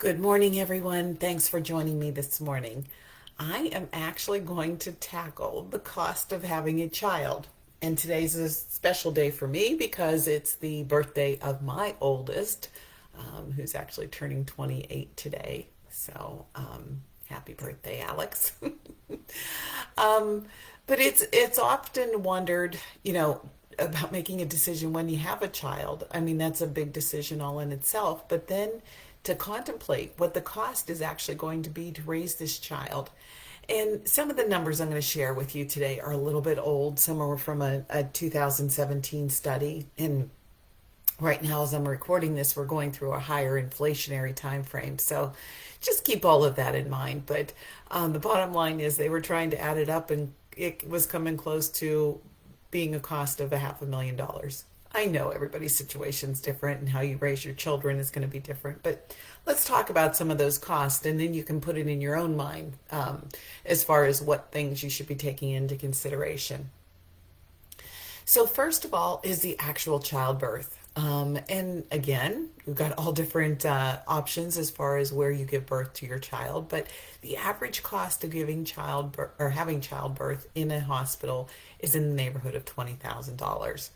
Good morning, everyone. Thanks for joining me this morning. I am actually going to tackle the cost of having a child. And today's a special day for me because it's the birthday of my oldest, who's actually turning 28 today. So, happy birthday, Alex. um, but it's often wondered, about making a decision when you have a child. I mean, that's a big decision all in itself. But then to contemplate what the cost is actually going to be to raise this child. And some of the numbers I'm going to share with you today are a little bit old. Some are from a 2017 study. And right now, as I'm recording this, we're going through a higher inflationary time frame. So just keep all of that in mind. But the bottom line is they were trying to add it up, and it was coming close to being a cost of $500,000. I know everybody's situation is different and how you raise your children is going to be different, but let's talk about some of those costs and then you can put it in your own mind as far as what things you should be taking into consideration. So, first of all, is the actual childbirth. And again, we've got all different options as far as where you give birth to your child, but the average cost of giving childbirth or having childbirth in a hospital is in the neighborhood of $20,000.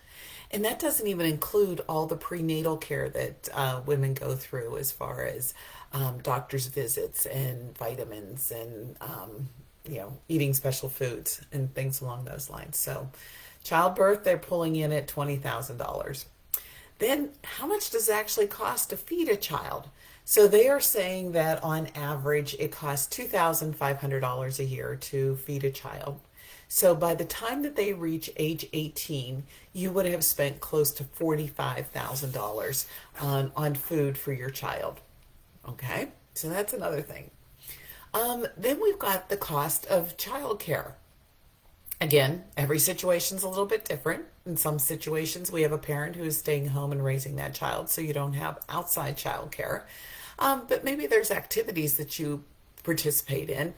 And that doesn't even include all the prenatal care that women go through as far as doctor's visits and vitamins and, eating special foods and things along those lines. So, childbirth, they're pulling in at $20,000. Then, how much does it actually cost to feed a child? So, they are saying that on average, it costs $2,500 a year to feed a child. So, by the time that they reach age 18, you would have spent close to $45,000 on food for your child. Okay, so that's another thing. Then we've got the cost of childcare. Again, every situation's a little bit different. In some situations, we have a parent who is staying home and raising that child, so you don't have outside childcare. But maybe there's activities that you participate in.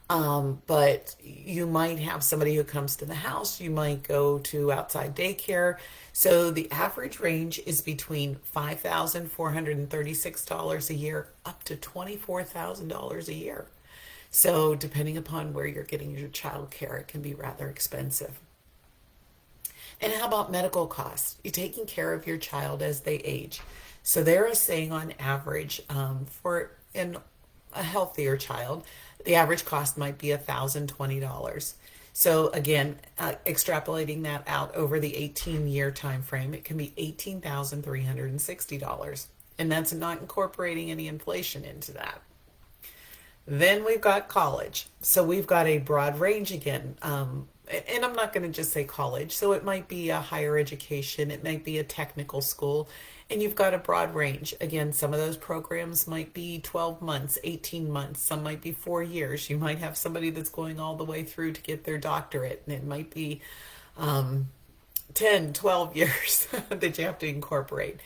But you might have somebody who comes to the house. You might go to outside daycare. So the average range is between $5,436 a year up to $24,000 a year. So, depending upon where you're getting your child care, it can be rather expensive. And how about medical costs? You're taking care of your child as they age. So, they're saying on average for a healthier child, the average cost might be $1,020. So, again, extrapolating that out over the 18-year time frame, it can be $18,360. And that's not incorporating any inflation into that. Then we've got college. So we've got a broad range again. And I'm not going to just say college. So it might be a higher education, it might be a technical school, and you've got a broad range. Again, some of those programs might be 12 months, 18 months, some might be 4 years. You might have somebody that's going all the way through to get their doctorate, and it might be 10, 12 years that you have to incorporate.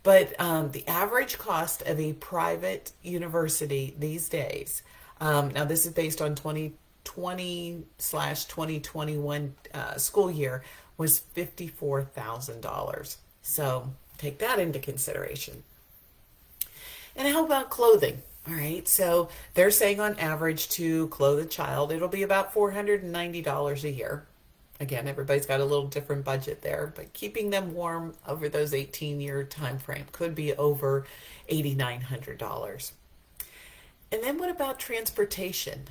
But the average cost of a private university these days, now this is based on 2020/2021 school year, was $54,000. So take that into consideration. And how about clothing? All right, so they're saying on average to clothe a child, it'll be about $490 a year. Again, everybody's got a little different budget there, but keeping them warm over those 18-year time frame could be over $8,900. And then what about transportation?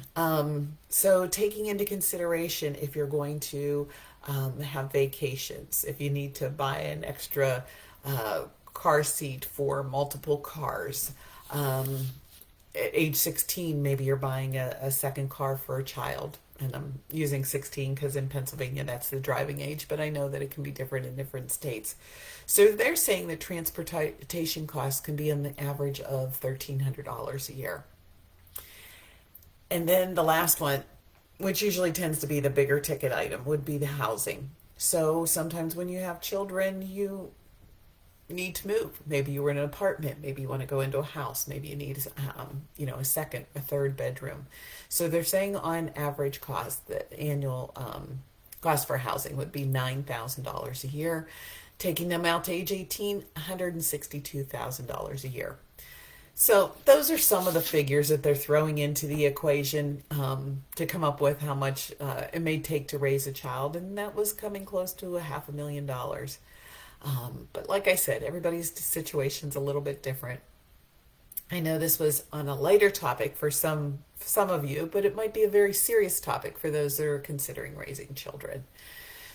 So taking into consideration if you're going to have vacations, if you need to buy an extra car seat for multiple cars. At age 16, maybe you're buying a second car for a child. And I'm using 16 because in Pennsylvania that's the driving age, but I know that it can be different in different states. So they're saying that transportation costs can be on the average of $1,300 a year. And then the last one, which usually tends to be the bigger ticket item, would be the housing. So sometimes when you have children, you need to move. Maybe you were in an apartment. Maybe you want to go into a house. Maybe you need, a second, a third bedroom. So they're saying on average cost, the annual cost for housing would be $9,000 a year. Taking them out to age 18, $162,000 a year. So those are some of the figures that they're throwing into the equation to come up with how much it may take to raise a child, and that was coming close to $500,000. But like I said, everybody's situation's a little bit different. I know this was on a lighter topic for some of you, but it might be a very serious topic for those that are considering raising children.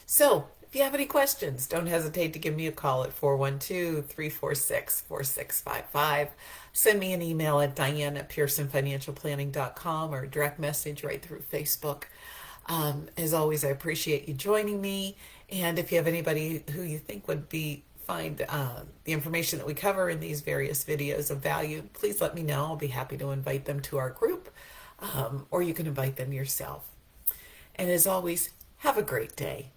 So, if you have any questions, don't hesitate to give me a call at 412-346-4655. Send me an email at diane@pearsonfinancialplanning.com or a direct message right through Facebook. As always, I appreciate you joining me. And if you have anybody who you think would find the information that we cover in these various videos of value, please let me know. I'll be happy to invite them to our group, or you can invite them yourself. And as always, have a great day.